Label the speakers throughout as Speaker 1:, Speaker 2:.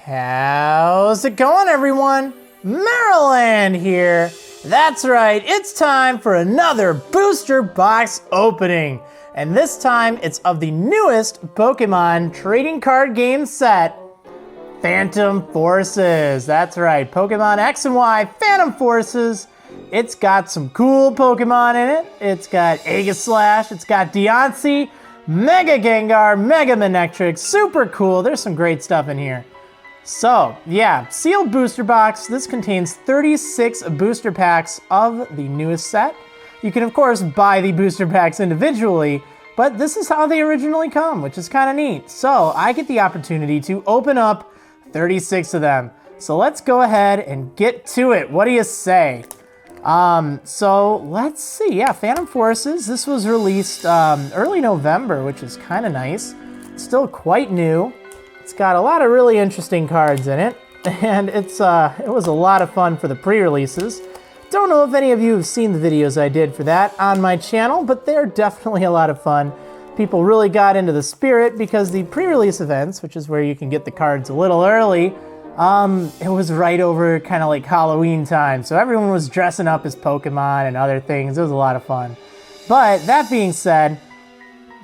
Speaker 1: How's it going, everyone? Marriland here. That's right, it's time for another booster box opening. And this time it's of the newest Pokemon trading card game set, Phantom Forces. That's right, Pokemon X and Y, Phantom Forces. It's got some cool Pokemon in it. It's got Aegislash, it's got Diancie, Mega Gengar, Mega Manectric, super cool. There's some great stuff in here. So, yeah, sealed booster box. This contains 36 booster packs of the newest set. You can, of course, buy the booster packs individually, but this is how they originally come, which is kind of neat. So, I get the opportunity to open up 36 of them. So, let's go ahead and get to it. What do you say? So, let's see. Yeah, Phantom Forces. This was released early November, which is kind of nice. It's still quite new. It's got a lot of really interesting cards in it, and it was a lot of fun for the pre-releases. Don't know if any of you have seen the videos I did for that on my channel, but they're definitely a lot of fun. People really got into the spirit because the pre-release events, which is where you can get the cards a little early, it was right over kind of like Halloween time, so everyone was dressing up as Pokemon and other things. It was a lot of fun. But that being said,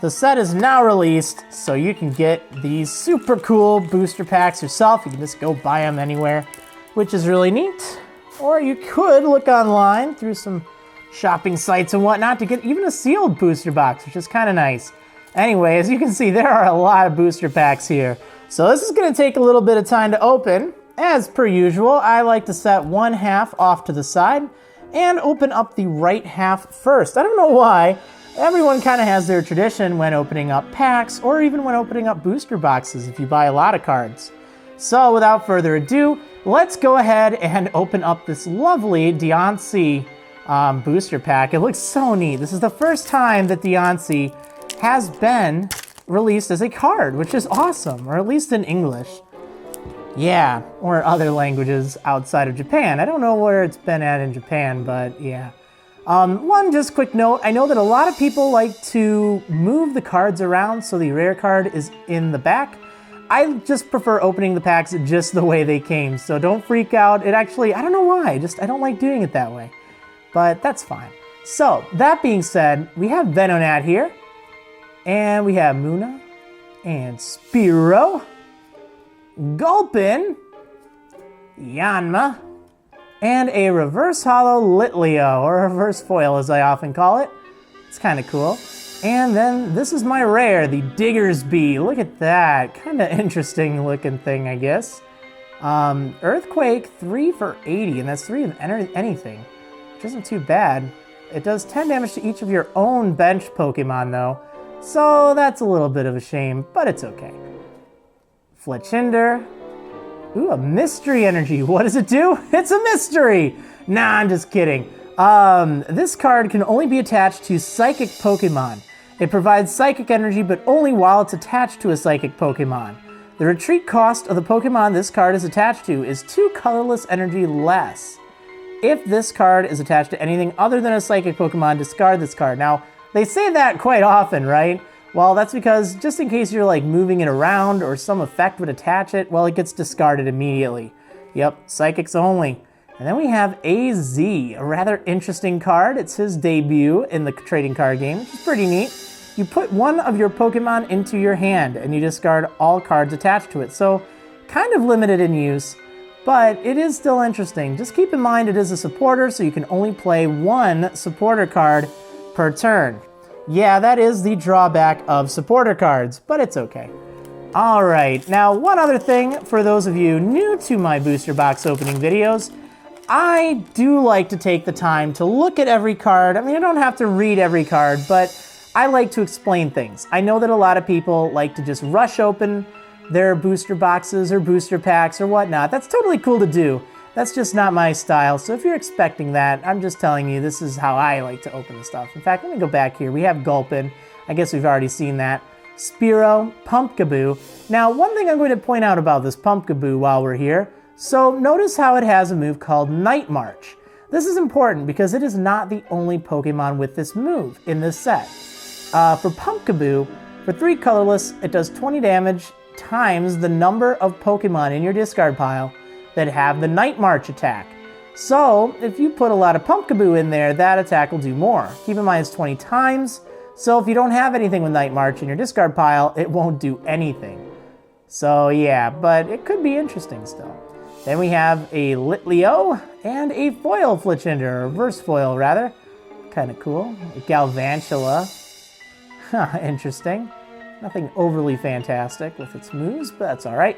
Speaker 1: the set is now released, so you can get these super cool booster packs yourself. You can just go buy them anywhere, which is really neat. Or you could look online through some shopping sites and whatnot to get even a sealed booster box, which is kind of nice. Anyway, as you can see, there are a lot of booster packs here. So this is going to take a little bit of time to open. As per usual, I like to set one half off to the side and open up the right half first. I don't know why. Everyone kind of has their tradition when opening up packs or even when opening up booster boxes if you buy a lot of cards. So without further ado, let's go ahead and open up this lovely Diancie booster pack. It looks so neat. This is the first time that Diancie has been released as a card, which is awesome, or at least in English. Yeah, or other languages outside of Japan. I don't know where it's been at in Japan, but yeah. One just quick note, I know that a lot of people like to move the cards around so the rare card is in the back. I just prefer opening the packs just the way they came, so don't freak out. It actually, I don't know why, I don't like doing it that way, but that's fine. So, that being said, we have Venonat here, and we have Munna, and Spearow, Gulpin, Yanma, and a reverse holo Litleo, or reverse foil as I often call it. It's kind of cool. And then this is my rare, the Diggersby. Look at that, kind of interesting looking thing, I guess. Earthquake, 3 for 80, and that's 3 of anything, which isn't too bad. It does 10 damage to each of your own bench Pokemon though, so that's a little bit of a shame, but it's okay. Fletchinder. Ooh, a mystery energy. What does it do? It's a mystery! Nah, I'm just kidding. This card can only be attached to psychic Pokemon. It provides psychic energy, but only while it's attached to a psychic Pokemon. The retreat cost of the Pokemon this card is attached to is 2 colorless energy less. If this card is attached to anything other than a psychic Pokemon, discard this card. Now, they say that quite often, right? Well, that's because just in case you're like moving it around or some effect would attach it, well, it gets discarded immediately. Yep, psychics only. And then we have AZ, a rather interesting card. It's his debut in the trading card game, which is pretty neat. You put one of your Pokemon into your hand and you discard all cards attached to it. So kind of limited in use, but it is still interesting. Just keep in mind it is a supporter, so you can only play one supporter card per turn. Yeah, that is the drawback of supporter cards, but it's okay. All right, now one other thing for those of you new to my booster box opening videos, I do like to take the time to look at every card. I mean, I don't have to read every card, but I like to explain things. I know that a lot of people like to just rush open their booster boxes or booster packs or whatnot. That's totally cool to do. That's just not my style, so if you're expecting that, I'm just telling you this is how I like to open the stuff. In fact, let me go back here. We have Gulpin. I guess we've already seen that. Spearow, Pumpkaboo. Now, one thing I'm going to point out about this Pumpkaboo while we're here, so notice how it has a move called Night March. This is important because it is not the only Pokemon with this move in this set. For Pumpkaboo, for 3 colorless, it does 20 damage times the number of Pokemon in your discard pile that have the Night March attack. So if you put a lot of Pumpkaboo in there, that attack will do more. Keep in mind it's 20 times, so if you don't have anything with Night March in your discard pile, it won't do anything. So yeah, but it could be interesting still. Then we have a Litleo and a foil Fletchinder, or reverse foil rather. Kind of cool. A Galvantula. Interesting. Nothing overly fantastic with its moves, but that's alright.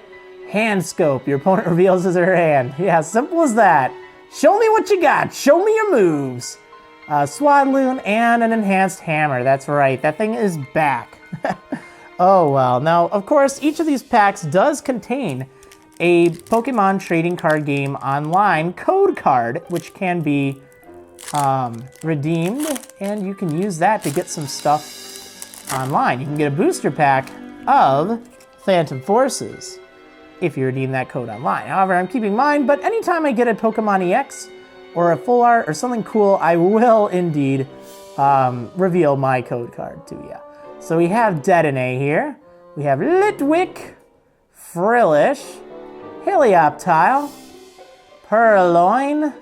Speaker 1: Hand Scope. Your opponent reveals his or her hand. Yeah, simple as that. Show me what you got. Show me your moves. Swadloon and an Enhanced Hammer. That's right. That thing is back. Oh, well. Now, of course, each of these packs does contain a Pokemon trading card game online code card, which can be redeemed, and you can use that to get some stuff online. You can get a booster pack of Phantom Forces if you redeem that code online. However, I'm keeping mine, but anytime I get a Pokemon-EX or a full art or something cool, I will indeed reveal my code card to you. So we have Dedenne here. We have Litwick, Frillish, Helioptile, Purloin,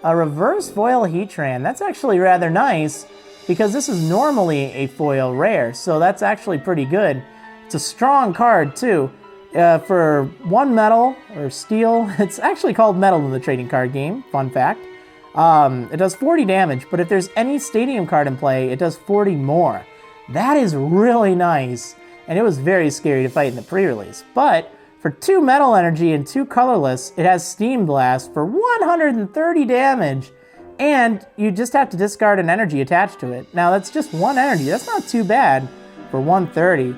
Speaker 1: a reverse foil Heatran. That's actually rather nice because this is normally a foil rare, so that's actually pretty good. It's a strong card too. For one metal or steel, it's actually called metal in the trading card game, fun fact. It does 40 damage, but if there's any stadium card in play, it does 40 more. That is really nice, and it was very scary to fight in the pre-release. But for 2 metal energy and 2 colorless, it has Steam Blast for 130 damage, and you just have to discard an energy attached to it. Now, that's just 1 energy. That's not too bad for 130.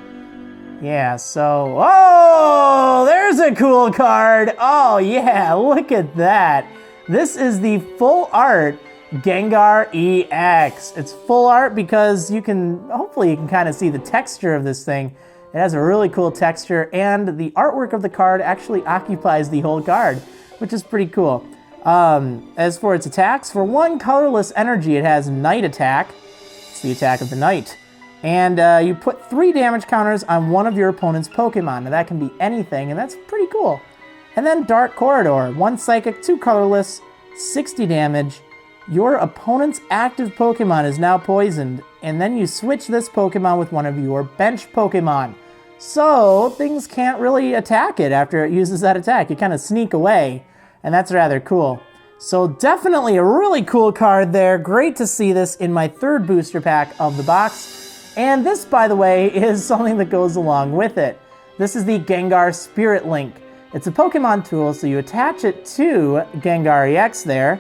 Speaker 1: Yeah, so... Oh, there's a cool card. Oh, yeah, look at that. This is the full art Gengar-EX. It's full art because hopefully you can kind of see the texture of this thing. It has a really cool texture, and the artwork of the card actually occupies the whole card, which is pretty cool. As for its attacks, for 1 colorless energy, it has Night Attack. It's the attack of the night. And you put 3 damage counters on one of your opponent's Pokemon. Now that can be anything, and that's pretty cool. And then Dark Corridor, 1 Psychic, 2 colorless, 60 damage. Your opponent's active Pokemon is now poisoned, and then you switch this Pokemon with one of your bench Pokemon. So things can't really attack it after it uses that attack. You kind of sneak away, and that's rather cool. So definitely a really cool card there. Great to see this in my 3rd booster pack of the box. And this, by the way, is something that goes along with it. This is the Gengar Spirit Link. It's a Pokemon tool, so you attach it to Gengar-EX there.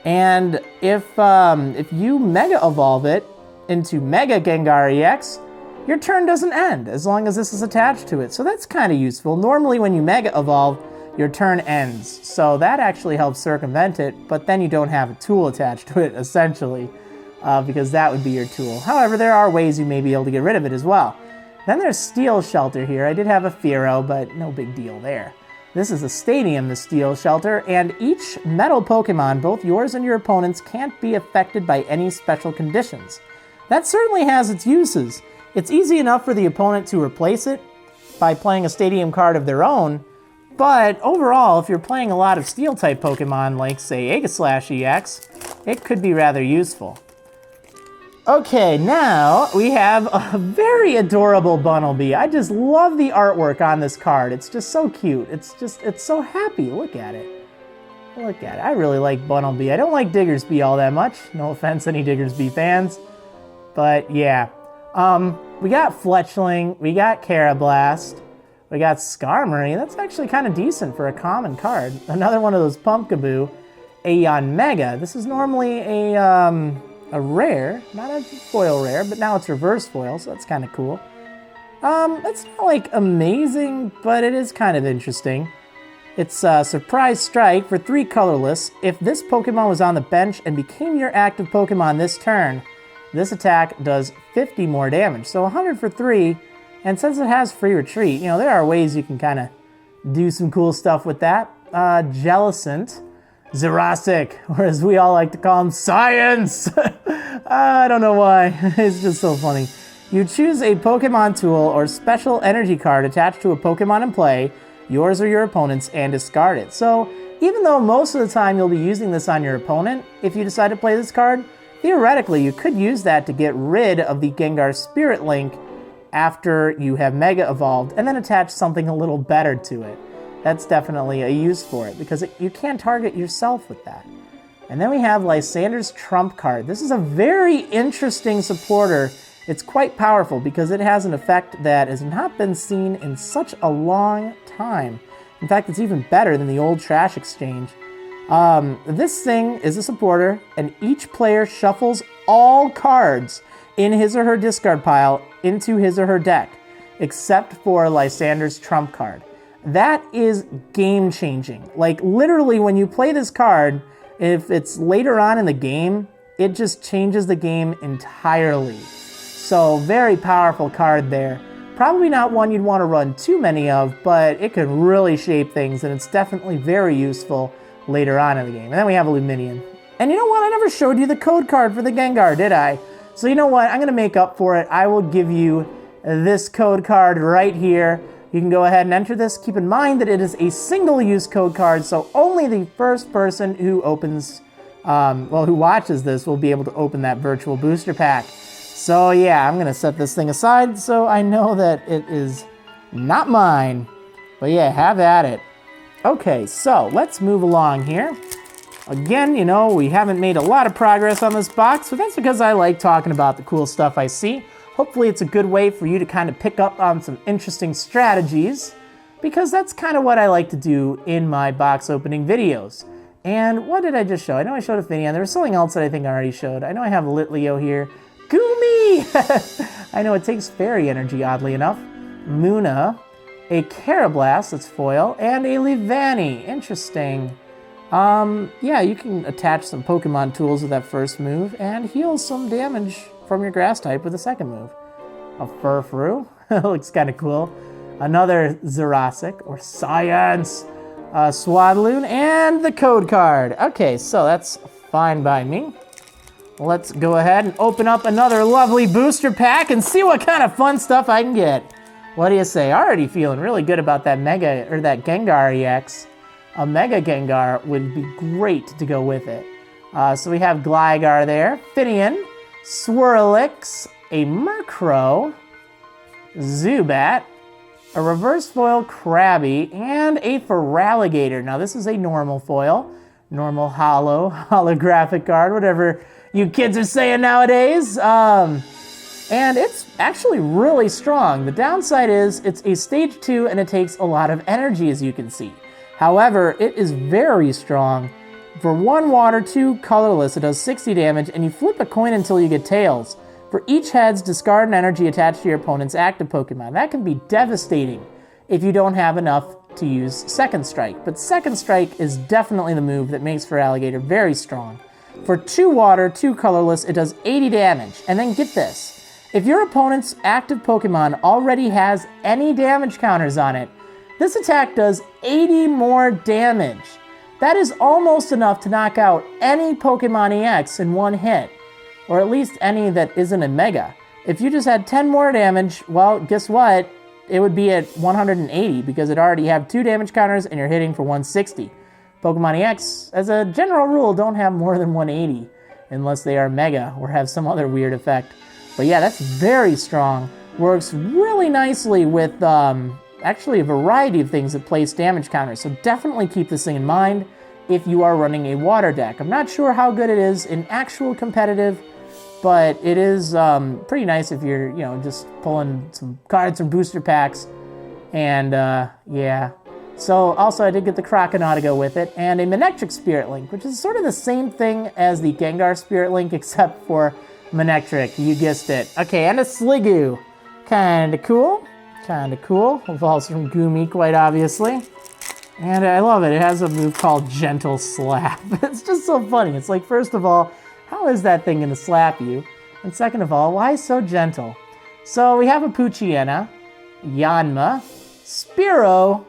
Speaker 1: And if you Mega Evolve it into Mega Gengar-EX, your turn doesn't end as long as this is attached to it. So that's kind of useful. Normally when you Mega Evolve, your turn ends. So that actually helps circumvent it, but then you don't have a tool attached to it, essentially, because that would be your tool. However, there are ways you may be able to get rid of it as well. Then there's Steel Shelter here. I did have a Fearow, but no big deal there. This is a Stadium, the Steel Shelter, and each metal Pokemon, both yours and your opponent's, can't be affected by any special conditions. That certainly has its uses. It's easy enough for the opponent to replace it by playing a Stadium card of their own, but overall, if you're playing a lot of Steel-type Pokemon, like, say, Aegislash-EX, it could be rather useful. Okay, now we have a very adorable Bunnelby. I just love the artwork on this card. It's just so cute. It's so happy. Look at it. Look at it. I really like Bunnelby. I don't like Diggersby all that much. No offense, any Diggersby fans. But yeah. We got Fletchling. We got Carablast. We got Skarmory. That's actually kind of decent for a common card. Another one of those Pumpkaboo. Aeon Mega. This is normally a rare, not a foil rare, but now it's reverse foil, so that's kind of cool. It's not like amazing, but it is kind of interesting. It's Surprise Strike for 3 colorless. If this Pokemon was on the bench and became your active Pokemon this turn, this attack does 50 more damage. So 100 for 3, and since it has free retreat, you know, there are ways you can kind of do some cool stuff with that. Jellicent. Jurassic, or as we all like to call him, Science! I don't know why. It's just so funny. You choose a Pokemon tool or special energy card attached to a Pokemon in play, yours or your opponent's, and discard it. So even though most of the time you'll be using this on your opponent, if you decide to play this card, theoretically you could use that to get rid of the Gengar Spirit Link after you have Mega Evolved, and then attach something a little better to it. That's definitely a use for it, because you can target yourself with that. And then we have Lysander's Trump card. This is a very interesting supporter. It's quite powerful because it has an effect that has not been seen in such a long time. In fact, it's even better than the old Trash Exchange. This thing is a supporter, and each player shuffles all cards in his or her discard pile into his or her deck, except for Lysander's Trump card. That is game-changing. Like, literally, when you play this card, if it's later on in the game, it just changes the game entirely. So, very powerful card there. Probably not one you'd want to run too many of, but it can really shape things, and it's definitely very useful later on in the game. And then we have Illuminion. And you know what? I never showed you the code card for the Gengar, did I? So you know what? I'm going to make up for it. I will give you this code card right here. You can go ahead and enter this. Keep in mind that it is a single-use code card, so only the first person who opens, who watches this will be able to open that virtual booster pack. So yeah, I'm going to set this thing aside so I know that it is not mine. But yeah, have at it. Okay, so let's move along here. Again, you know, we haven't made a lot of progress on this box, but that's because I like talking about the cool stuff I see. Hopefully it's a good way for you to kind of pick up on some interesting strategies, because that's kind of what I like to do in my box opening videos. And what did I just show? I know I showed a Finian. There was something else that I think I already showed. I know I have a Litleo here. Goomy! I know it takes fairy energy, oddly enough. Muna, a Carablast that's foil, and a Livani. Interesting. Yeah, you can attach some Pokemon tools with that first move and heal some damage from your grass type with the second move. A Furfrou. Looks kind of cool. Another Jurassic, or Science. Swadloon, and the code card. Okay, so that's fine by me. Let's go ahead and open up another lovely booster pack and see what kind of fun stuff I can get. What do you say? Already feeling really good about that that Gengar-EX. A Mega Gengar would be great to go with it. So we have Gligar there, Finian, Swirlix, a Murkrow, Zubat, a reverse foil Krabby, and a Feraligatr. Now this is a normal foil, normal holo, holographic card, whatever you kids are saying nowadays. And it's actually really strong. The downside is it's a stage 2 and it takes a lot of energy, as you can see. However, it is very strong. For 1 water, 2 colorless, it does 60 damage, and you flip a coin until you get tails. For each heads, discard an energy attached to your opponent's active Pokemon. That can be devastating if you don't have enough to use Second Strike. But Second Strike is definitely the move that makes Feraligatr very strong. For 2 water, 2 colorless, it does 80 damage. And then get this. If your opponent's active Pokemon already has any damage counters on it, this attack does 80 more damage. That is almost enough to knock out any Pokemon-EX in one hit, or at least any that isn't a Mega. If you just had 10 more damage, well, guess what? It would be at 180 because it already have 2 damage counters and you're hitting for 160. Pokemon-EX, as a general rule, don't have more than 180 unless they are Mega or have some other weird effect. But yeah, that's very strong. Works really nicely with actually a variety of things that place damage counters, so definitely keep this thing in mind if you are running a water deck. I'm not sure how good it is in actual competitive, but it is pretty nice if you're, you know, just pulling some cards from booster packs. And yeah. So also I did get the Croconaw to go with it, and a Manectric Spirit Link, which is sort of the same thing as the Gengar Spirit Link, except for Manectric. You guessed it. Okay, and a Sliggoo. Kinda cool. Kinda cool. Evolves from Goomy, quite obviously. And I love it. It has a move called Gentle Slap. It's just so funny. It's like, first of all, how is that thing gonna slap you? And second of all, why so gentle? So we have a Poochyena, Yanma, Spearow,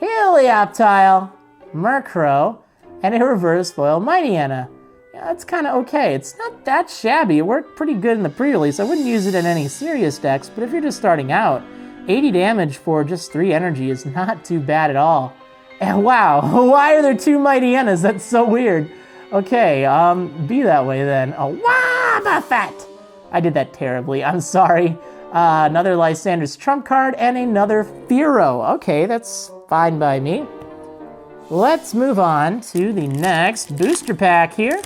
Speaker 1: Helioptile, Murkrow, and a reverse foil Mightyena. that's kind of okay. It's not that shabby. It worked pretty good in the pre-release. I wouldn't use it in any serious decks, but if you're just starting out, 80 damage for just 3 energy is not too bad at all. And wow, why are there 2 Mighty Ennas? That's so weird. Okay, be that way then. Oh, Wobbuffet! I did that terribly, I'm sorry. Another Lysander's trump card and another Fearow. Okay, that's fine by me. Let's move on to the next booster pack here.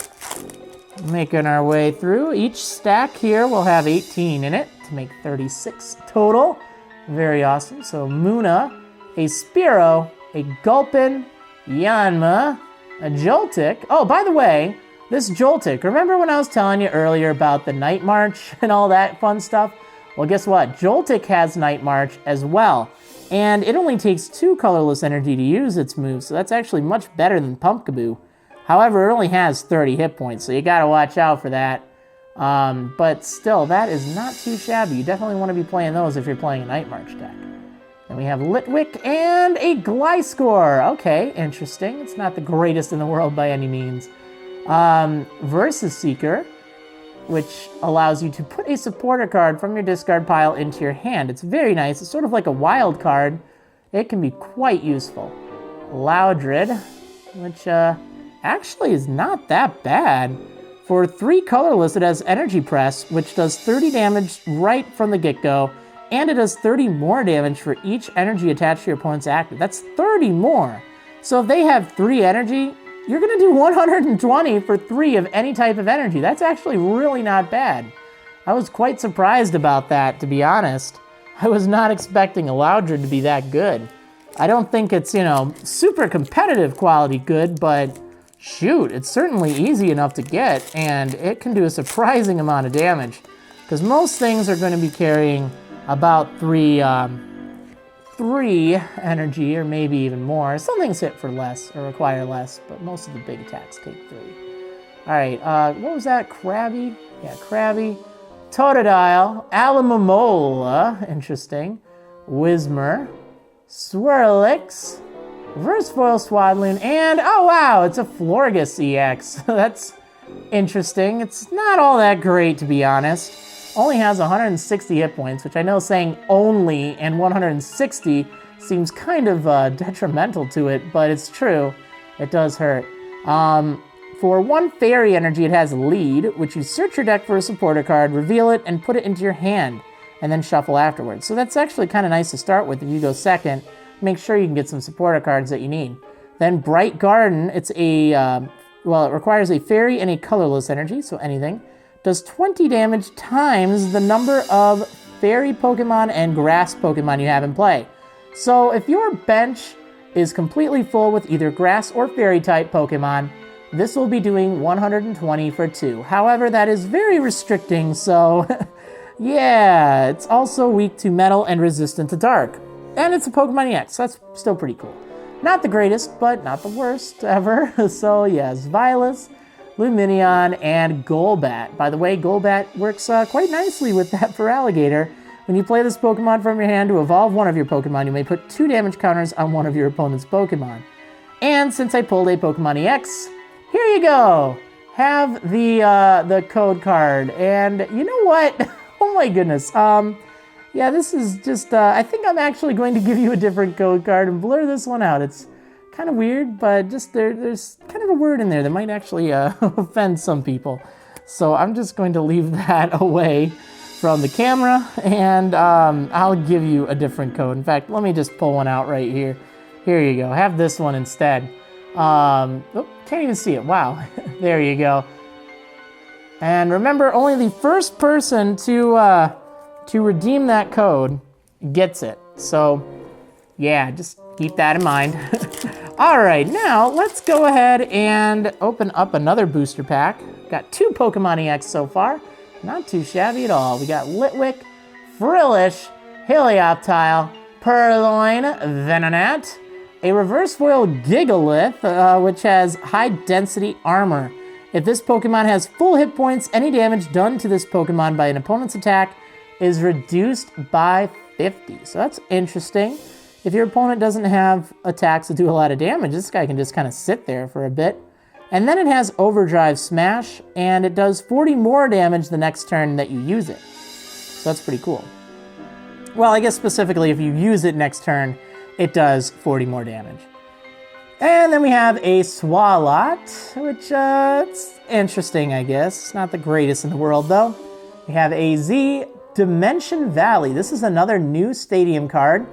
Speaker 1: Making our way through. Each stack here will have 18 in it to make 36 total. Very awesome. So Munna, a Spearow, a Gulpin, Yanma, a Joltik. Oh, by the way, this Joltik, remember when I was telling you earlier about the Night March and all that fun stuff? Well, guess what? Joltik has Night March as well. And it only takes 2 colorless energy to use its move, so that's actually much better than Pumpkaboo. However, it only has 30 hit points, so you gotta watch out for that. But still, that is not too shabby. You definitely want to be playing those if you're playing a Night March deck. Then we have Litwick and a Gliscor. Okay, interesting. It's not the greatest in the world by any means. Versus Seeker, which allows you to put a supporter card from your discard pile into your hand. It's very nice. It's sort of like a wild card. It can be quite useful. Loudred, which actually is not that bad. For 3 colorless, it has Energy Press, which does 30 damage right from the get-go, and it does 30 more damage for each energy attached to your opponent's active. That's 30 more. So if they have 3 energy, you're going to do 120 for 3 of any type of energy. That's actually really not bad. I was quite surprised about that, to be honest. I was not expecting a Loudred to be that good. I don't think it's, you know, super competitive quality good, but shoot, it's certainly easy enough to get, and it can do a surprising amount of damage. Because most things are going to be carrying about 3 energy, or maybe even more. Some things hit for less, or require less, but most of the big attacks take 3. Alright, what was that? Krabby? Yeah, Krabby. Totodile. Alamomola. Interesting. Whismur. Swirlix. Reverse Foil Swadloon, and oh wow, it's a Florges EX. That's interesting. It's not all that great, to be honest. Only has 160 hit points, which I know saying only and 160 seems kind of detrimental to it, but it's true. It does hurt. For 1 fairy energy, it has Lead, which you search your deck for a supporter card, reveal it, and put it into your hand, and then shuffle afterwards. So that's actually kind of nice to start with if you go second. Make sure you can get some supporter cards that you need. Then Bright Garden, it's a, well, it requires a fairy and a colorless energy, so anything. Does 20 damage times the number of fairy Pokemon and grass Pokemon you have in play. So if your bench is completely full with either grass or fairy type Pokemon, this will be doing 120 for 2. However, that is very restricting, so yeah, it's also weak to metal and resistant to dark. And it's a Pokemon-EX, so that's still pretty cool. Not the greatest, but not the worst ever. So yes, Vilas, Lumineon, and Golbat. By the way, Golbat works quite nicely with that for Alligator. When you play this Pokemon from your hand to evolve one of your Pokemon, you may put 2 damage counters on one of your opponent's Pokemon. And since I pulled a Pokemon-EX, here you go! Have the code card. And you know what? Oh my goodness. Yeah, this is just, I think I'm actually going to give you a different code card and blur this one out. It's kind of weird, but just there's kind of a word in there that might actually offend some people. So I'm just going to leave that away from the camera, and I'll give you a different code. In fact, let me just pull one out right here. Here you go. Have this one instead. Oh, can't even see it. Wow. There you go. And remember, only the first person to redeem that code gets it. So yeah, just keep that in mind. All right, now let's go ahead and open up another booster pack. Got 2 Pokemon-EX so far. Not too shabby at all. We got Litwick, Frillish, Helioptile, Purloin, Venonat, a reverse foil Gigalith, which has high density armor. If this Pokemon has full hit points, any damage done to this Pokemon by an opponent's attack is reduced by 50. So that's interesting. If your opponent doesn't have attacks that do a lot of damage, this guy can just kind of sit there for a bit. And then it has Overdrive Smash, and it does 40 more damage the next turn that you use it. So that's pretty cool. Well, I guess specifically if you use it next turn, it does 40 more damage. And then we have a Swalot, which it's interesting, I guess. It's not the greatest in the world, though. We have a Z Dimension Valley. This is another new stadium card,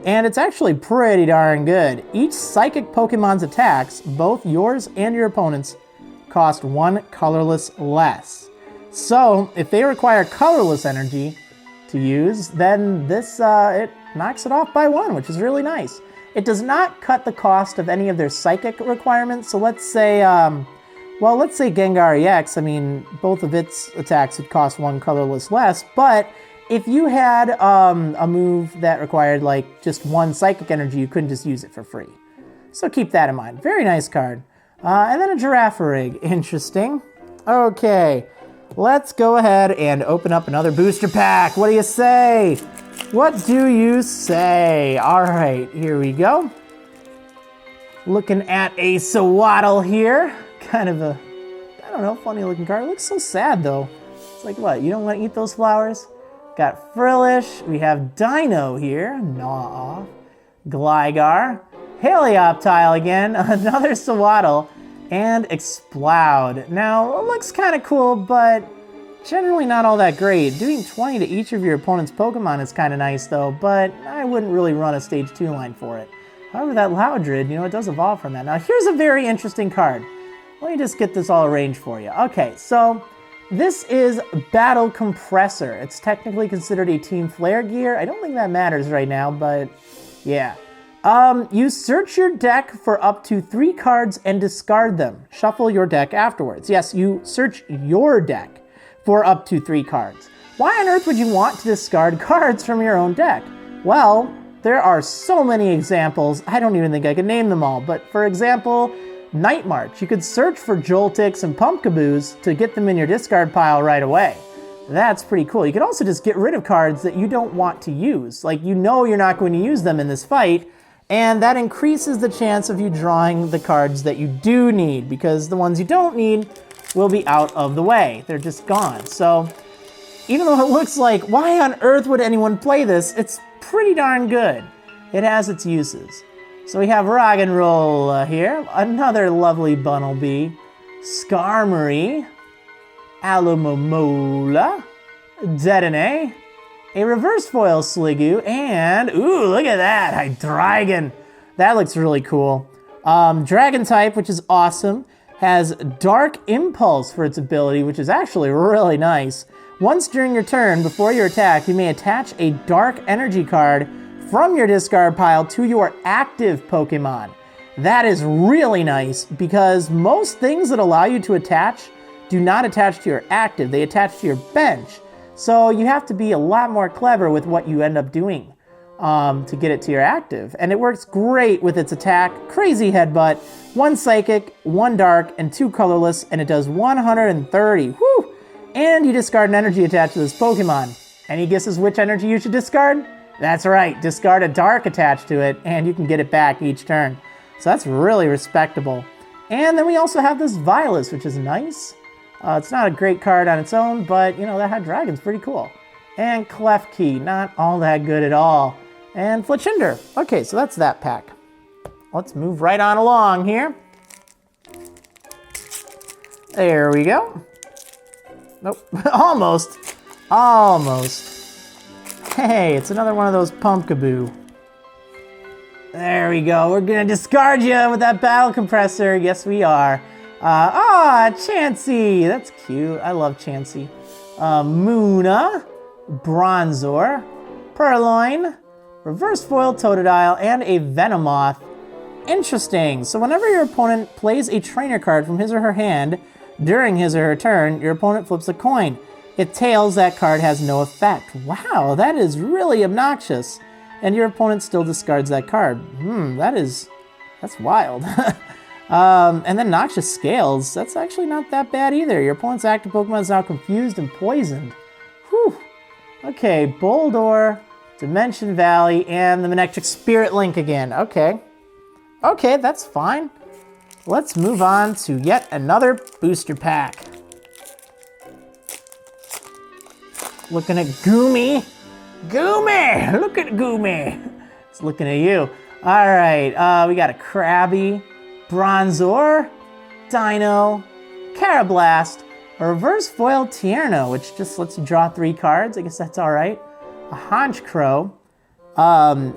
Speaker 1: and it's actually pretty darn good. Each psychic Pokemon's attacks, both yours and your opponent's, cost 1 colorless less. So if they require colorless energy to use, then this it knocks it off by 1, which is really nice. It does not cut the cost of any of their psychic requirements. So let's say, let's say Gengar-EX. I mean, both of its attacks would cost 1 colorless less. But if you had a move that required like just 1 psychic energy, you couldn't just use it for free. So keep that in mind. Very nice card. And then a Giraffe-Rig. Interesting. Okay, let's go ahead and open up another booster pack. What do you say? What do you say? All right, here we go. Looking at a Sewaddle here. Kind of a, I don't know, funny looking card. It looks so sad though. It's like, what, you don't want to eat those flowers? Got Frillish. We have Dino here. Gnaw off. Gligar. Helioptile again. Another Sewaddle. And Explode. Now, it looks kind of cool, but generally not all that great. Doing 20 to each of your opponent's Pokemon is kind of nice though, but I wouldn't really run a stage 2 line for it. However, that Loudred, it does evolve from that. Now here's a very interesting card. Let me just get this all arranged for you. Okay, so this is Battle Compressor. It's technically considered a Team Flare gear. I don't think that matters right now, but yeah. You search your deck for up to 3 cards and discard them. Shuffle your deck afterwards. Yes, you search your deck for up to 3 cards. Why on earth would you want to discard cards from your own deck? Well, there are so many examples, I don't even think I can name them all, but for example, Night March. You could search for Joltix and Pumpkaboos to get them in your discard pile right away. That's pretty cool. You could also just get rid of cards that you don't want to use. Like, you're not going to use them in this fight, and that increases the chance of you drawing the cards that you do need, because the ones you don't need will be out of the way. They're just gone. So even though it looks like, why on earth would anyone play this? It's pretty darn good. It has its uses. So we have Roggenroll here, another lovely Bunnelby, Skarmory, Alomomola, Dedenne, a reverse foil Sliggoo, and, ooh, look at that, Hydreigon. That looks really cool. Dragon type, which is awesome, has Dark Impulse for its ability, which is actually really nice. Once during your turn, before your attack, you may attach a Dark Energy card from your discard pile to your active Pokemon. That is really nice, because most things that allow you to attach do not attach to your active, they attach to your bench. So you have to be a lot more clever with what you end up doing to get it to your active. And it works great with its attack, Crazy Headbutt, 1 Psychic, 1 Dark, and 2 Colorless, and it does 130. Whew! And you discard an energy attached to this Pokemon. Any guesses which energy you should discard? That's right, discard a Dark attached to it, and you can get it back each turn. So that's really respectable. And then we also have this Violet, which is nice. It's not a great card on its own, but that Hydreigon's pretty cool. And Klefki, not all that good at all. And Fletchinder. Okay, so that's that pack. Let's move right on along here. There we go. Nope, almost. Hey, it's another one of those Pumpkaboo. There we go. We're gonna discard you with that Battle Compressor. Yes, we are. Chansey. That's cute. I love Chansey. Munna, Bronzor, Purloin, Reverse Foil Totodile, and a Venomoth. Interesting. So whenever your opponent plays a trainer card from his or her hand during his or her turn, your opponent flips a coin. If tails, that card has no effect. Wow, that is really obnoxious. And your opponent still discards that card. That's wild. And then Noxious Scales, that's actually not that bad either. Your opponent's active Pokemon is now confused and poisoned. Whew. Okay, Boldore, Dimension Valley, and the Manectric Spirit Link again. Okay, that's fine. let's move on to yet another booster pack. Looking at Goomy. Goomy! Look at Goomy. It's looking at you. All right, we got a Krabby, Bronzor, Dino, Carablast, a reverse foil Tierno, which just lets you draw 3 cards. I guess that's all right. A Honchkrow.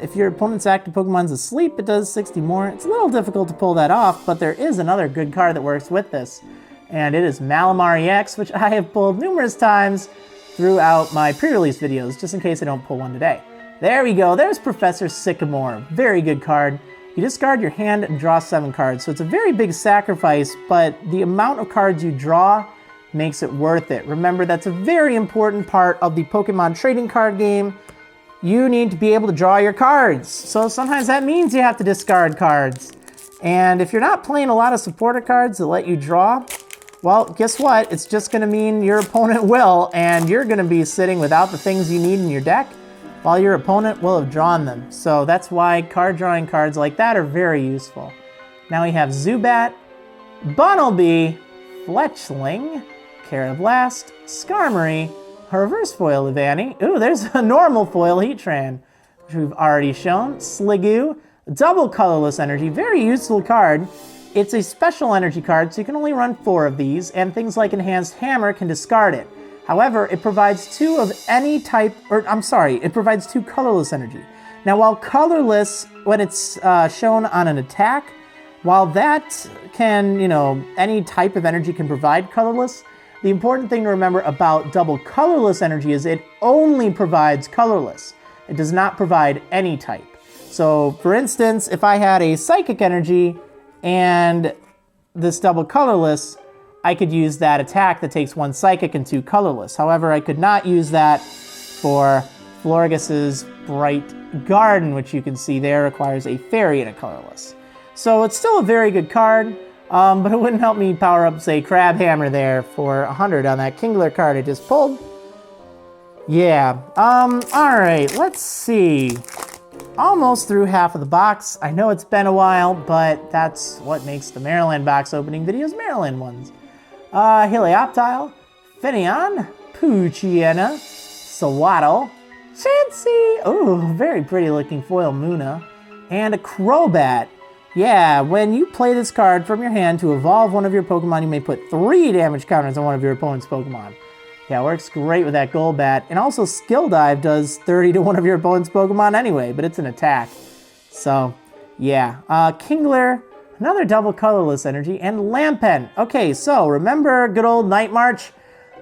Speaker 1: If your opponent's active Pokemon's asleep, it does 60 more. It's a little difficult to pull that off, but there is another good card that works with this, and it is Malamar-EX, which I have pulled numerous times throughout my pre-release videos, just in case I don't pull one today. There we go. There's Professor Sycamore. Very good card. You discard your hand and draw 7 cards, so it's a very big sacrifice, but the amount of cards you draw makes it worth it. Remember, that's a very important part of the Pokemon trading card game. You need to be able to draw your cards. So sometimes that means you have to discard cards. And if you're not playing a lot of supporter cards that let you draw, well, guess what? It's just gonna mean your opponent will, and you're gonna be sitting without the things you need in your deck, while your opponent will have drawn them. So that's why card drawing cards like that are very useful. Now we have Zubat, Bunnelby, Fletchling, Carablast, Skarmory, a reverse foil Evanny. Ooh, there's a normal foil Heatran, which we've already shown. Sliggoo, double colorless energy, very useful card. It's a special energy card, so you can only run 4 of these, and things like Enhanced Hammer can discard it. However, it provides 2 of any type, it provides 2 colorless energy. Now, while colorless, when it's shown on an attack, while that can, any type of energy can provide colorless, the important thing to remember about double colorless energy is it only provides colorless. It does not provide any type. So, for instance, if I had a psychic energy and this double colorless, I could use that attack that takes 1 psychic and 2 colorless. However, I could not use that for Floragus's Bright Garden, which you can see there requires a fairy and a colorless. So it's still a very good card, but it wouldn't help me power up, say, Crabhammer there for 100 on that Kingler card I just pulled. Yeah, all right, let's see. Almost through half of the box. I know it's been a while, but that's what makes the Marriland box opening videos Marriland ones. Helioptile, Finneon, Poochyena, Sawaddle, Chansey, ooh, very pretty looking foil Munna, and a Crobat. Yeah, when you play this card from your hand to evolve one of your Pokemon, you may put 3 damage counters on one of your opponent's Pokemon. Yeah, it works great with that Golbat. And also Skill Dive does 30 to one of your opponent's Pokemon anyway, but it's an attack. So, yeah. Kingler, another double colorless energy, and Lampent. Okay, so remember good old Night March?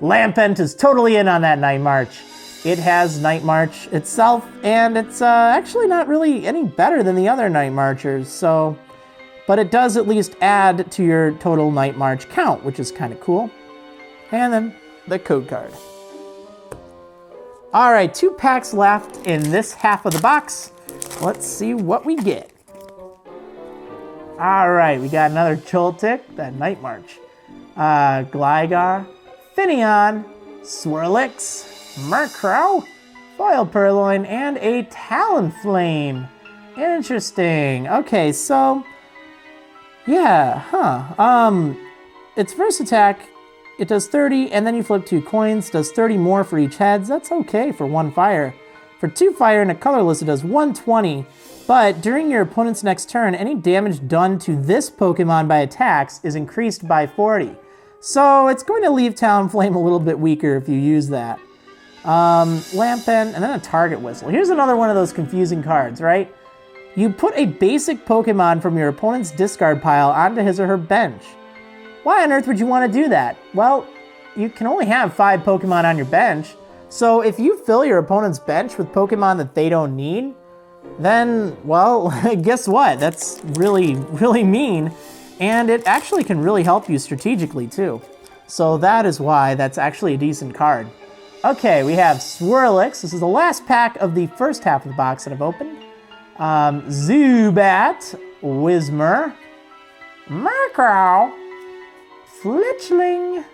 Speaker 1: Lampent is totally in on that Night March. It has Night March itself, and it's actually not really any better than the other Night Marchers, so... But it does at least add to your total Night March count, which is kind of cool. And then the code card. All right, 2 packs left in this half of the box. Let's see what we get. All right, we got another Joltik, that Night March. Gligar, Finneon, Swirlix, Murkrow, Foil Purloin, and a Talonflame. Interesting. Okay, so... Yeah, its first attack, it does 30, and then you flip 2 coins, does 30 more for each heads. That's okay for 1 fire. For 2 fire and a colorless, it does 120, but during your opponent's next turn, any damage done to this Pokemon by attacks is increased by 40. So it's going to leave Talonflame a little bit weaker if you use that. Lampent, and then a Target Whistle. Here's another one of those confusing cards, right? You put a basic Pokemon from your opponent's discard pile onto his or her bench. Why on earth would you want to do that? Well, you can only have 5 Pokemon on your bench, so if you fill your opponent's bench with Pokemon that they don't need, then, well, guess what? That's really, really mean, and it actually can really help you strategically too. So that is why that's actually a decent card. Okay, we have Swirlix. This is the last pack of the first half of the box that I've opened. Zubat, Whismur, Murkrow, Fletchling,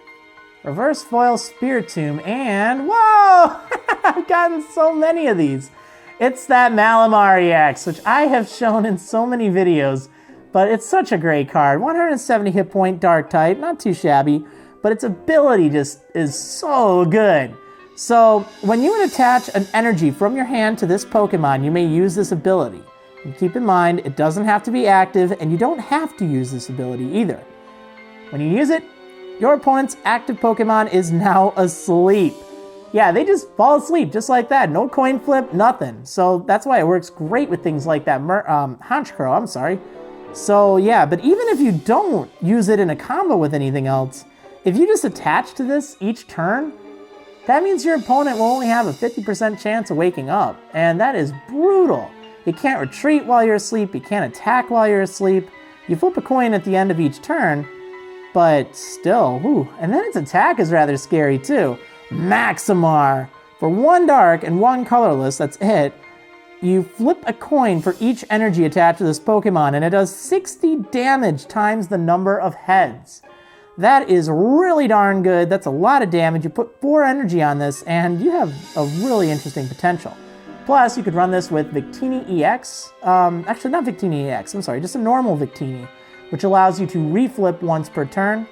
Speaker 1: Reverse Foil Spiritomb, and whoa! I've gotten so many of these. It's that Malamar-EX, which I have shown in so many videos. But it's such a great card. 170 hit point, dark type, not too shabby, but its ability just is so good. So when you would attach an energy from your hand to this Pokemon, you may use this ability. And keep in mind, it doesn't have to be active, and you don't have to use this ability either. When you use it, your opponent's active Pokemon is now asleep. Yeah, they just fall asleep just like that. No coin flip, nothing. So that's why it works great with things like that Honchkrow, I'm sorry. So yeah, but even if you don't use it in a combo with anything else, if you just attach to this each turn, that means your opponent will only have a 50% chance of waking up. And that is brutal. You can't retreat while you're asleep, you can't attack while you're asleep. You flip a coin at the end of each turn, but still, whew. And then its attack is rather scary too. Maximar. For 1 dark and 1 colorless, that's it. You flip a coin for each energy attached to this Pokemon, and it does 60 damage times the number of heads. That is really darn good. That's a lot of damage. You put 4 energy on this, and you have a really interesting potential. Plus, you could run this with Victini-EX. Actually, not Victini-EX, I'm sorry, just a normal Victini, which allows you to reflip once per turn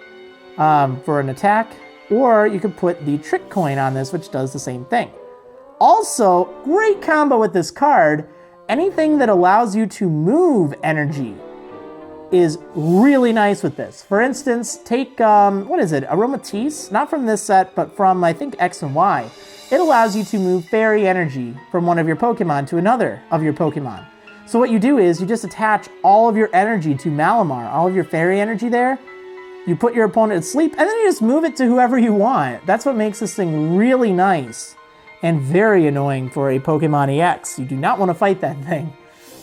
Speaker 1: for an attack. Or you could put the Trick Coin on this, which does the same thing. Also, great combo with this card, anything that allows you to move energy is really nice with this. For instance, take, what is it, Aromatisse? Not from this set, but from, I think, X and Y. It allows you to move fairy energy from one of your Pokemon to another of your Pokemon. So what you do is you just attach all of your energy to Malamar, all of your fairy energy there. You put your opponent to sleep, and then you just move it to whoever you want. That's what makes this thing really nice and very annoying for a Pokemon-EX. You do not want to fight that thing.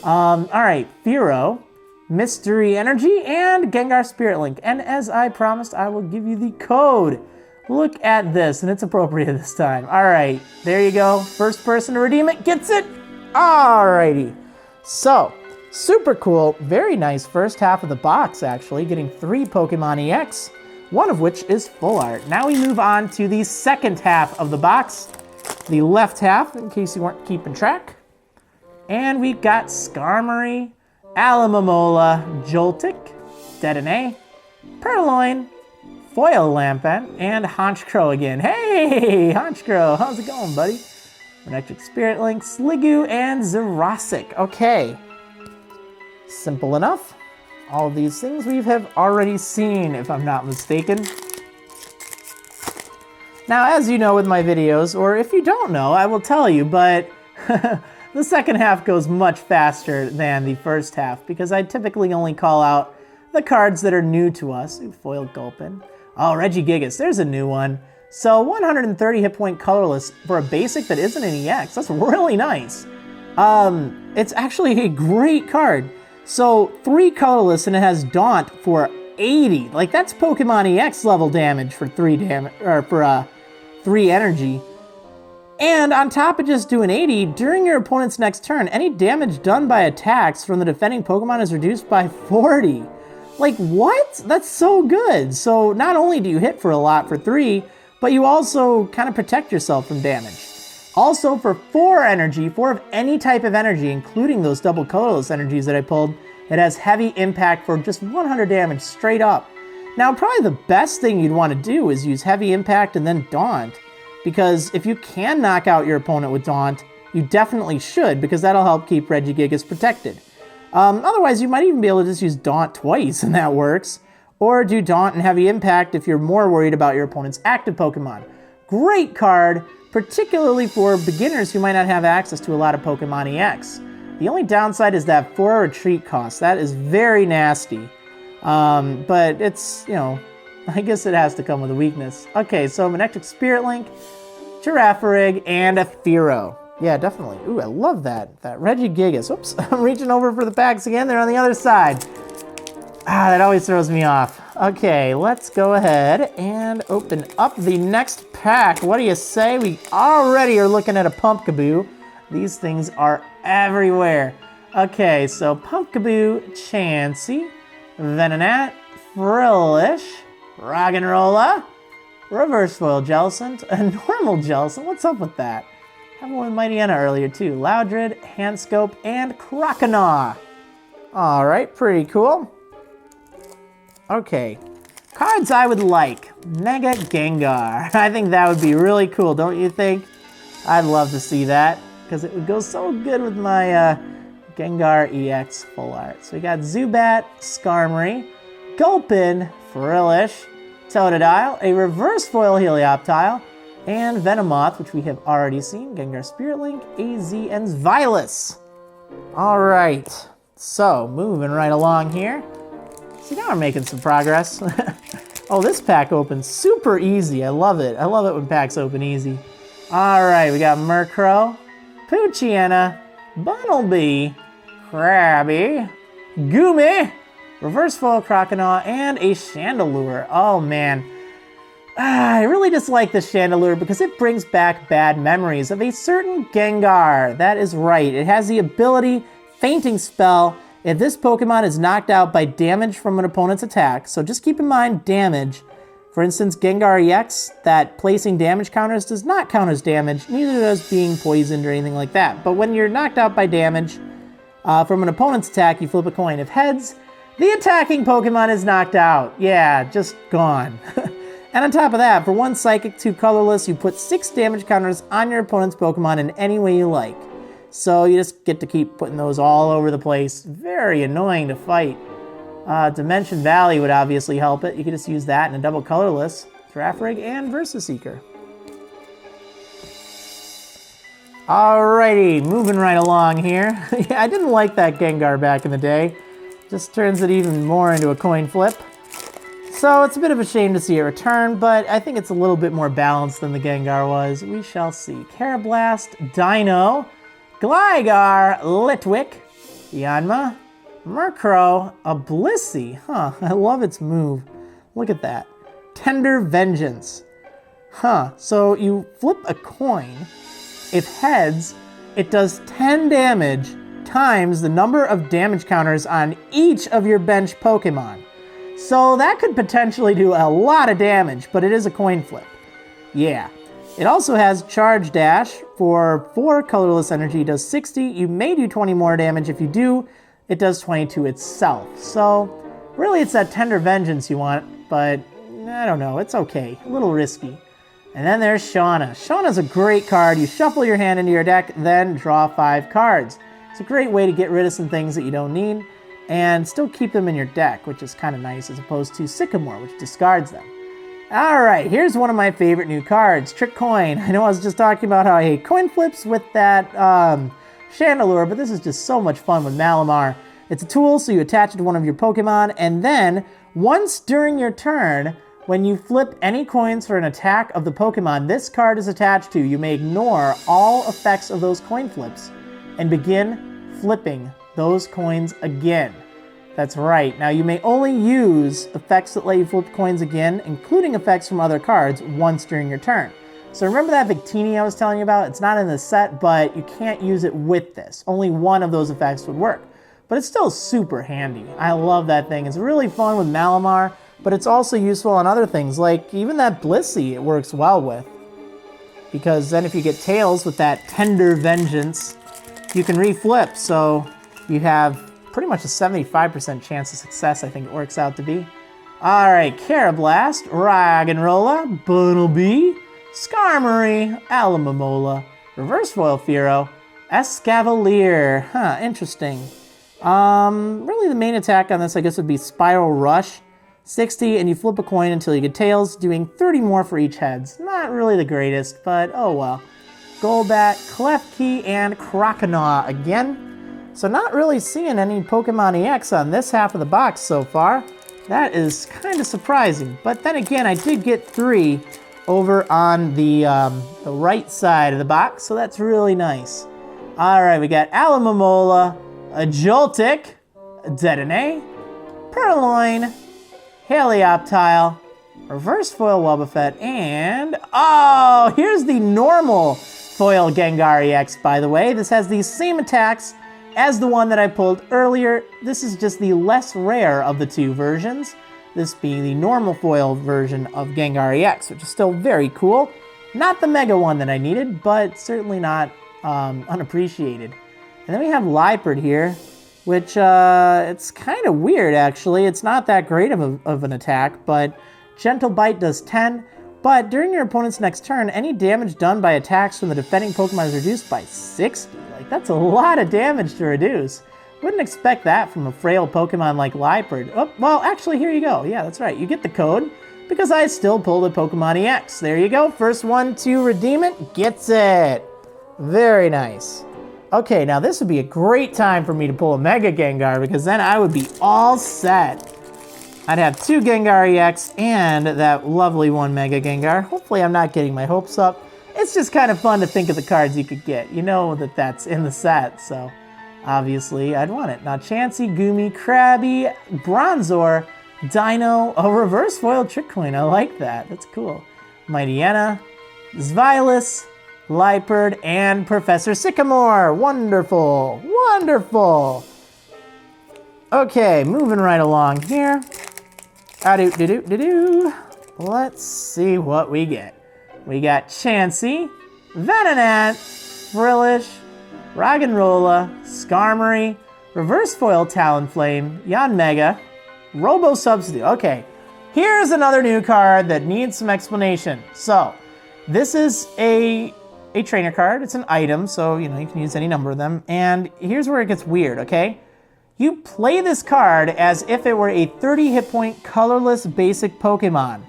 Speaker 1: All right, Fearow, Mystery Energy, and Gengar Spirit Link. And as I promised, I will give you the code. Look at this, and it's appropriate this time. All right, there you go. First person to redeem it gets it. All righty. So, super cool, very nice first half of the box, actually, getting 3 Pokemon-EX, one of which is full art. Now we move on to the second half of the box, the left half, in case you weren't keeping track. And we've got Skarmory, Alomomola, Joltik, Dedenne, Purloin, Foil Lampent, and Honchkrow again. Hey, Honchkrow, how's it going, buddy? Manectric Spirit Link, Sliggoo, and Zerosic. Okay. Simple enough. All of these things we have already seen, if I'm not mistaken. Now, as you know with my videos, or if you don't know, I will tell you, but the second half goes much faster than the first half because I typically only call out the cards that are new to us. Ooh, Foiled Gulpin. Oh, Regigigas, there's a new one. So 130 hit point colorless for a basic that isn't an EX. That's really nice. It's actually a great card. So 3 colorless and it has Daunt for 80. Like that's Pokemon-EX level damage for 3 damage or for 3 energy. And on top of just doing 80, during your opponent's next turn, any damage done by attacks from the defending Pokemon is reduced by 40. Like what? That's so good. So not only do you hit for a lot for 3, but you also kind of protect yourself from damage. Also for 4 energy, 4 of any type of energy, including those double colorless energies that I pulled, it has heavy impact for just 100 damage straight up. Now probably the best thing you'd want to do is use heavy impact and then Daunt, because if you can knock out your opponent with Daunt, you definitely should, because that'll help keep Regigigas protected. Otherwise you might even be able to just use Daunt twice and that works, or do Daunt and heavy impact if you're more worried about your opponent's active Pokemon. Great card, particularly for beginners who might not have access to a lot of Pokemon-EX. The only downside is that 4 retreat cost. That is very nasty. But it's, you know, I guess it has to come with a weakness. Okay, so Manectric Spirit Link, Girafarig, and a Fearow. Yeah, definitely. Ooh, I love that. That Regigigas. Oops, I'm reaching over for the packs again. They're on the other side. Ah, that always throws me off. Okay, let's go ahead and open up the next pack. What do you say? We already are looking at a Pumpkaboo. These things are everywhere. Okay, so Pumpkaboo, Chansey, Venonat, Frillish, Roggenrola, Reverse Foil Jellicent, a normal Jellicent. What's up with that? Had one with Mightyena earlier too. Loudred, Handscope, and Croconaw. All right, pretty cool. Okay, cards I would like. Mega Gengar. I think that would be really cool, don't you think? I'd love to see that, because it would go so good with my Gengar-EX full art. So we got Zubat, Skarmory, Gulpin, Frillish, Totodile, a reverse foil Helioptile, and Venomoth, which we have already seen, Gengar Spirit Link, AZ, and Vilus. All right, so moving right along here. See, now we're making some progress. Oh, this pack opens super easy. I love it. I love it when packs open easy. All right, we got Murkrow, Poochyena, Bunnelby, Krabby, Goomy, reverse foil Croconaw, and a Chandelure. Oh man, I really dislike this Chandelure because it brings back bad memories of a certain Gengar. That is right, it has the ability, Fainting Spell, if this Pokemon is knocked out by damage from an opponent's attack. So just keep in mind damage. For instance, Gengar-EX, that placing damage counters does not count as damage, neither does being poisoned or anything like that. But when you're knocked out by damage from an opponent's attack, you flip a coin. If heads, the attacking Pokemon is knocked out. Yeah, just gone. And on top of that, for 1 Psychic, 2 Colorless, you put 6 damage counters on your opponent's Pokemon in any way you like. So you just get to keep putting those all over the place. Very annoying to fight. Dimension Valley would obviously help it. You could just use that in a double colorless. Girafarig and Versus Seeker. Alrighty, moving right along here. Yeah, I didn't like that Gengar back in the day. Just turns it even more into a coin flip. So it's a bit of a shame to see it return, but I think it's a little bit more balanced than the Gengar was. We shall see. Carablast, Dino, Gligar, Litwick, Yanma, Murkrow, a Blissey. Huh, I love its move. Look at that. Tender Vengeance. Huh, so you flip a coin. If heads, it does 10 damage times the number of damage counters on each of your bench Pokemon. So that could potentially do a lot of damage, but it is a coin flip. Yeah. It also has Charge Dash for 4 colorless energy, does 60. You may do 20 more damage. If you do, it does 22 itself. So really it's that Tender Vengeance you want, but I don't know, it's okay. A little risky. And then there's Shauna. Shauna's a great card. You shuffle your hand into your deck, then draw 5 cards. It's a great way to get rid of some things that you don't need and still keep them in your deck, which is kind of nice, as opposed to Sycamore, which discards them. All right, here's one of my favorite new cards, Trick Coin. I know I was just talking about how I hate coin flips with that Chandelure, but this is just so much fun with Malamar. It's a tool, so you attach it to one of your Pokemon, and then once during your turn, when you flip any coins for an attack of the Pokemon this card is attached to, you may ignore all effects of those coin flips and begin flipping those coins again. That's right. Now you may only use effects that let you flip coins again, including effects from other cards, once during your turn. So remember that Victini I was telling you about? It's not in the set, but you can't use it with this. Only one of those effects would work. But it's still super handy. I love that thing. It's really fun with Malamar, but it's also useful on other things, like even that Blissey it works well with. Because then if you get Tails with that Tender Vengeance, you can reflip, so you have pretty much a 75% chance of success, I think it works out to be. All right, Carablast, Raggenrola, Bunnelby, Skarmory, Alomomola, Reverse Foil Fearow, Escavalier. Huh, interesting. Really the main attack on this, I guess, would be Spiral Rush. 60, and you flip a coin until you get Tails, doing 30 more for each heads. Not really the greatest, but oh well. Golbat, Klefki, and Croconaw again. So not really seeing any Pokemon-EX on this half of the box so far. That is kind of surprising. But then again, I did get 3 over on the right side of the box, so that's really nice. All right, we got Alomomola, a Joltik, Dedenne, Purloin, Helioptile, Reverse Foil Wobbuffet, and oh, here's the normal foil Gengar-EX, by the way. This has these same attacks as the one that I pulled earlier. This is just the less rare of the 2 versions, this being the normal foil version of Gengar-EX, which is still very cool. Not the mega one that I needed, but certainly not unappreciated. And then we have Liepard here. which it's kind of weird, actually. It's not that great of an attack, but Gentle Bite does 10. But during your opponent's next turn, any damage done by attacks from the defending Pokemon is reduced by 60. Like, that's a lot of damage to reduce. Wouldn't expect that from a frail Pokemon like Liepard. Oh, well, actually, here you go. Yeah, that's right. You get the code because I still pulled a Pokémon-EX. There you go. First one to redeem it gets it. Very nice. Okay, now this would be a great time for me to pull a Mega Gengar because then I would be all set. I'd have 2 Gengar-EX and that lovely 1 Mega Gengar. Hopefully I'm not getting my hopes up. It's just kind of fun to think of the cards you could get. You know that that's in the set, so obviously I'd want it. Now Chansey, Goomy, Krabby, Bronzor, Dino, a reverse foil Trick Coin. I like that. That's cool. Mightyena, Zvilis, Liepard, and Professor Sycamore. Wonderful. Wonderful. Okay, moving right along here. Let's see what we get. We got Chansey, Venonat, Frillish, Roggenrola, Skarmory, Reverse Foil Talonflame, Yanmega, Robo Substitute. Okay, here's another new card that needs some explanation. So, this is a trainer card. It's an item, so you can use any number of them. And here's where it gets weird, okay? You play this card as if it were a 30 hit point colorless basic Pokemon.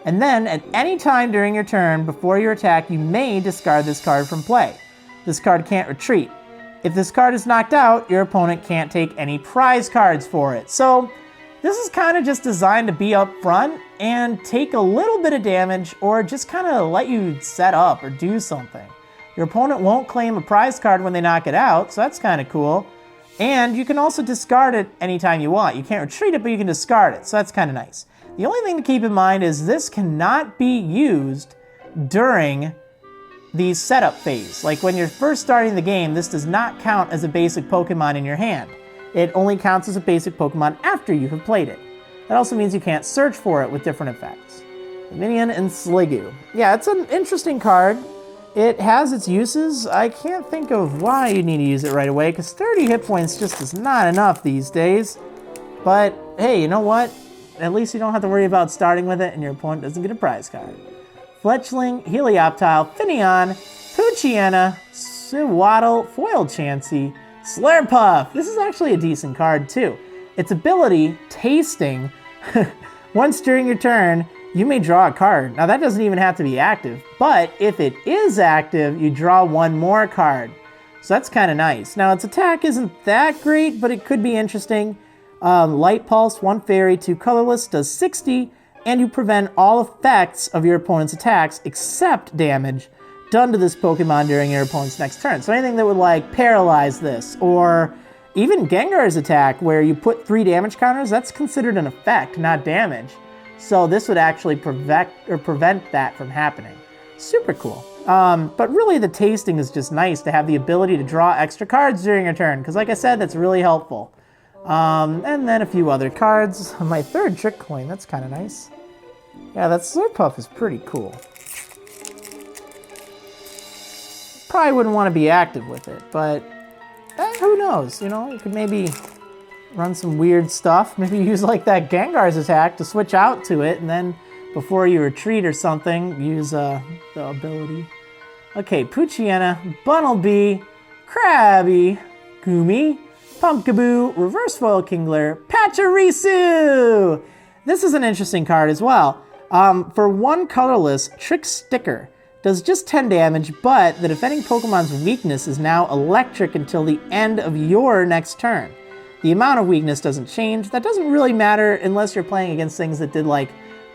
Speaker 1: And then at any time during your turn before your attack, you may discard this card from play. This card can't retreat. If this card is knocked out, your opponent can't take any prize cards for it. So this is kind of just designed to be up front and take a little bit of damage or just kind of let you set up or do something. Your opponent won't claim a prize card when they knock it out, so that's kind of cool. And you can also discard it anytime you want. You can't retreat it, but you can discard it, so that's kind of nice. The only thing to keep in mind is this cannot be used during the setup phase. Like when you're first starting the game, this does not count as a basic Pokemon in your hand. It only counts as a basic Pokemon after you have played it. That also means you can't search for it with different effects. Minion and Sliggoo. Yeah, it's an interesting card. It has its uses. I can't think of why you need to use it right away, because 30 hit points just is not enough these days. But hey, you know what? At least you don't have to worry about starting with it and your opponent doesn't get a prize card. Fletchling, Helioptile, Finneon, Poochyena, Sewaddle, Foil Chansey, Slurpuff. This is actually a decent card too. Its ability, Tasting, once during your turn, you may draw a card. Now that doesn't even have to be active, but if it is active, you draw 1 more card. So that's kind of nice. Now its attack isn't that great, but it could be interesting. Light Pulse, 1 Fairy, 2 Colorless, does 60, and you prevent all effects of your opponent's attacks except damage done to this Pokemon during your opponent's next turn. So anything that would like paralyze this, or even Gengar's attack where you put 3 damage counters, that's considered an effect, not damage. So this would actually prevent that from happening. Super cool. But really the Tasting is just nice to have the ability to draw extra cards during your turn, because like I said, that's really helpful. And then a few other cards. My 3rd Trick Coin, that's kind of nice. Yeah, that Slurpuff is pretty cool. Probably wouldn't want to be active with it, but who knows, you could maybe run some weird stuff. Maybe use like that Gengar's attack to switch out to it, and then before you retreat or something, use the ability. Okay, Poochyena, Bunnelby, Krabby, Goomy, Pumpkaboo, Reverse Foil Kingler, Pachirisu! This is an interesting card as well. For 1 colorless, Trick Sticker does just 10 damage, but the defending Pokemon's weakness is now electric until the end of your next turn. The amount of weakness doesn't change. That doesn't really matter unless you're playing against things that did like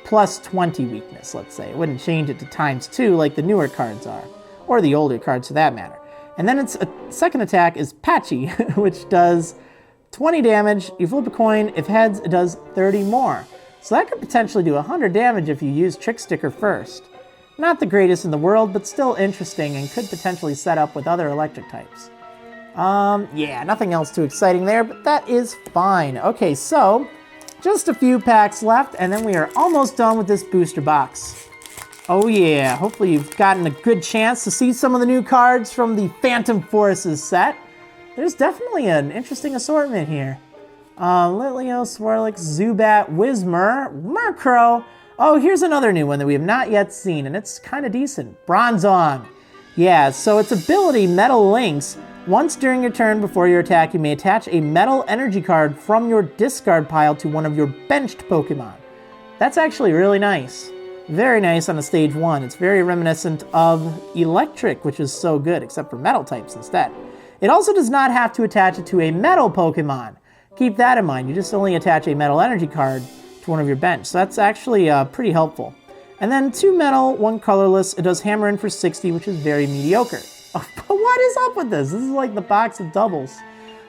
Speaker 1: plus 20 weakness, let's say. It wouldn't change it to ×2 like the newer cards are, or the older cards for that matter. And then its second attack is Patchy, which does 20 damage. You flip a coin. If heads, it does 30 more. So that could potentially do 100 damage if you use Trick Sticker first. Not the greatest in the world, but still interesting and could potentially set up with other electric types. Yeah, nothing else too exciting there, but that is fine. Okay, so just a few packs left, and then we are almost done with this booster box. Oh yeah, hopefully you've gotten a good chance to see some of the new cards from the Phantom Forces set. there's definitely an interesting assortment here. Litleo, Swirlix, Zubat, Whismur, Murkrow. Oh, here's another new one that we have not yet seen, and it's kind of decent. Bronzong. Yeah, so its ability, Metal Links. Once during your turn before your attack, you may attach a Metal Energy card from your discard pile to one of your benched Pokemon. That's actually really nice. Very nice on a stage 1. It's very reminiscent of Electric, which is so good, except for Metal types instead. It also does not have to attach it to a Metal Pokemon. Keep that in mind. You just only attach a Metal Energy card to one of your bench. So that's actually pretty helpful. And then 2 Metal, 1 Colorless. It does Hammer In for 60, which is very mediocre. But what is up with this? This is like the box of doubles.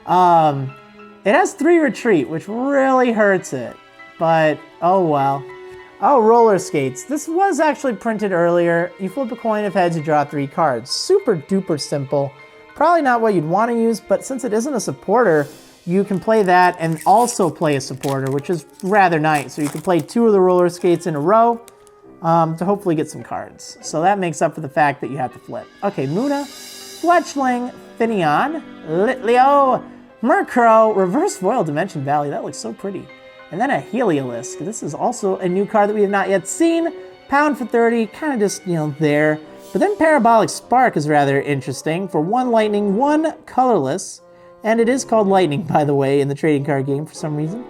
Speaker 1: It has 3 Retreat, which really hurts it. But, oh well. Oh, Roller Skates. This was actually printed earlier. You flip a coin of heads, you draw 3 cards. Super duper simple. Probably not what you'd want to use, but since it isn't a supporter, you can play that and also play a supporter, which is rather nice. So you can play 2 of the Roller Skates in a row to hopefully get some cards. So that makes up for the fact that you have to flip. Okay, Muna, Fletchling, Finneon, Litleo, Murkrow, Reverse Foil Dimension Valley. That looks so pretty. And then a Heliolisk. This is also a new card that we have not yet seen. Pound for 30, kind of just, there. But then Parabolic Spark is rather interesting. For 1 Lightning, 1 Colorless. And it is called Lightning, by the way, in the trading card game for some reason.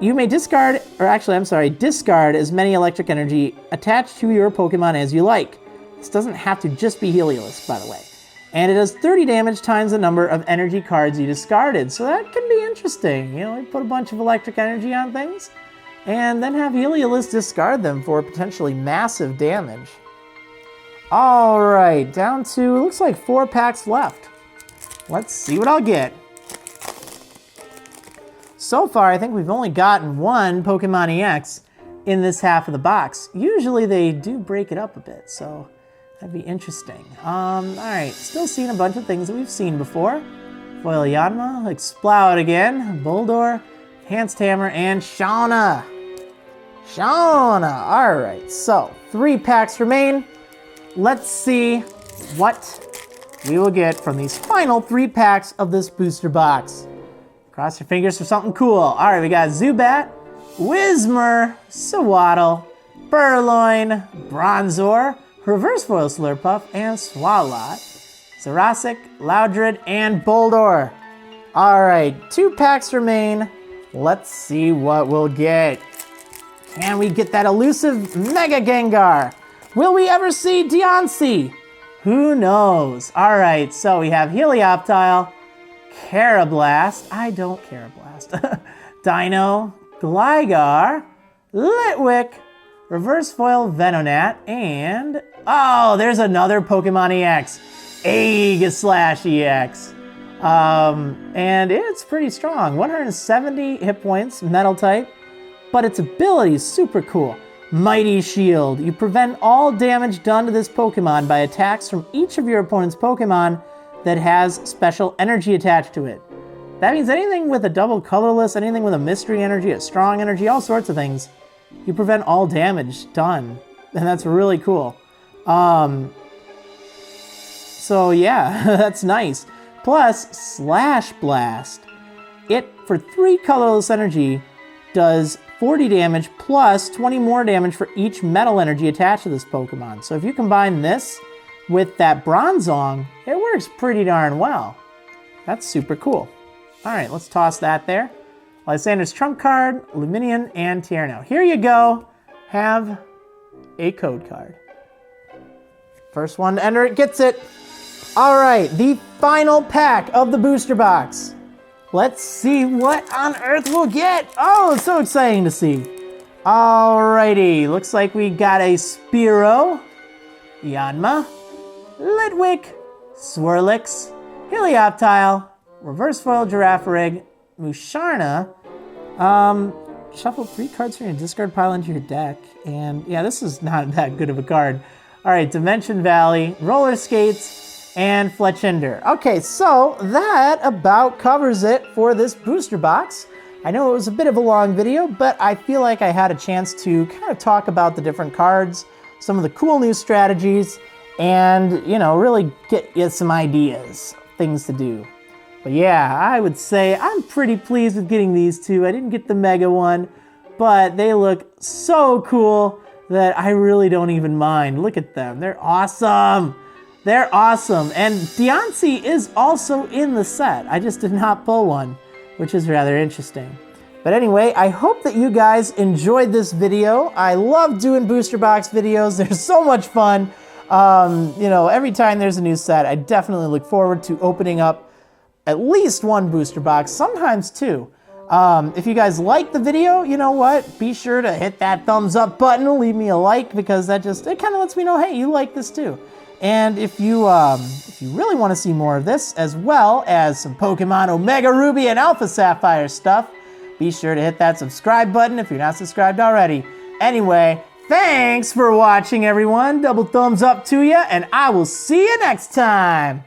Speaker 1: You may discard as many electric energy attached to your Pokemon as you like. This doesn't have to just be Heliolisk, by the way. And it does 30 damage times the number of energy cards you discarded. So that can be interesting. You put a bunch of electric energy on things, and then have Heliolisk discard them for potentially massive damage. All right, down to, looks like 4 packs left. Let's see what I'll get. So far, I think we've only gotten 1 Pokemon-EX in this half of the box. Usually they do break it up a bit, so that'd be interesting. All right, still seeing a bunch of things that we've seen before. Foil Yanma, Exploud again, Bulldor, Enhanced Hammer, and Shauna. Shauna, all right, so 3 packs remain. Let's see what we will get from these final 3 packs of this booster box. Cross your fingers for something cool. All right, we got Zubat, Whismur, Sewaddle, Purloin, Bronzor, Reverse Foil Slurpuff, and Swalot, Sarasic, Loudred, and Bulldor. All right, 2 packs remain. Let's see what we'll get. Can we get that elusive Mega Gengar? Will we ever see Diancie? Who knows? All right, so we have Helioptile, Carablast, I don't Carablast, Dino, Gligar, Litwick, Reverse Foil Venonat, and, oh, there's another Pokemon-EX, Aegislash-EX. And it's pretty strong, 170 hit points, Metal type, but its ability is super cool. Mighty Shield. You prevent all damage done to this Pokemon by attacks from each of your opponent's Pokemon that has special energy attached to it. That means anything with a double colorless, anything with a mystery energy, a strong energy, all sorts of things, you prevent all damage done. And that's really cool. So yeah, that's nice. Plus, Slash Blast. It, for 3 colorless energy, does 40 damage plus 20 more damage for each metal energy attached to this Pokemon. So if you combine this with that Bronzong, it works pretty darn well. That's super cool. All right, let's toss that there. Lysander's Trump card, Luminion, and Tierno. Here you go. Have a code card. First one to enter it gets it. All right, the final pack of the booster box. Let's see what on earth we'll get. Oh, it's so exciting to see. Alrighty, looks like we got a Spearow, Yanma, Litwick, Swirlix, Helioptile, Reverse Foil Girafarig, Musharna. Shuffle 3 cards from your discard pile into your deck. And yeah, this is not that good of a card. All right, Dimension Valley, Roller Skates, and Fletchinder. Okay, so that about covers it for this booster box. I know it was a bit of a long video, but I feel like I had a chance to kind of talk about the different cards, some of the cool new strategies, and, really get you some ideas, things to do. But yeah, I would say I'm pretty pleased with getting these two. I didn't get the Mega one, but they look so cool that I really don't even mind. Look at them, they're awesome. They're awesome, and Diancie is also in the set. I just did not pull one, which is rather interesting. But anyway, I hope that you guys enjoyed this video. I love doing booster box videos. They're so much fun. You know, every time there's a new set, I definitely look forward to opening up at least one booster box, sometimes two. If you guys like the video, you know what? Be sure to hit that thumbs up button, leave me a like, because it kind of lets me know, hey, you like this too. And if you really want to see more of this, as well as some Pokemon Omega Ruby and Alpha Sapphire stuff, be sure to hit that subscribe button if you're not subscribed already. Anyway, thanks for watching, everyone. Double thumbs up to you, and I will see you next time.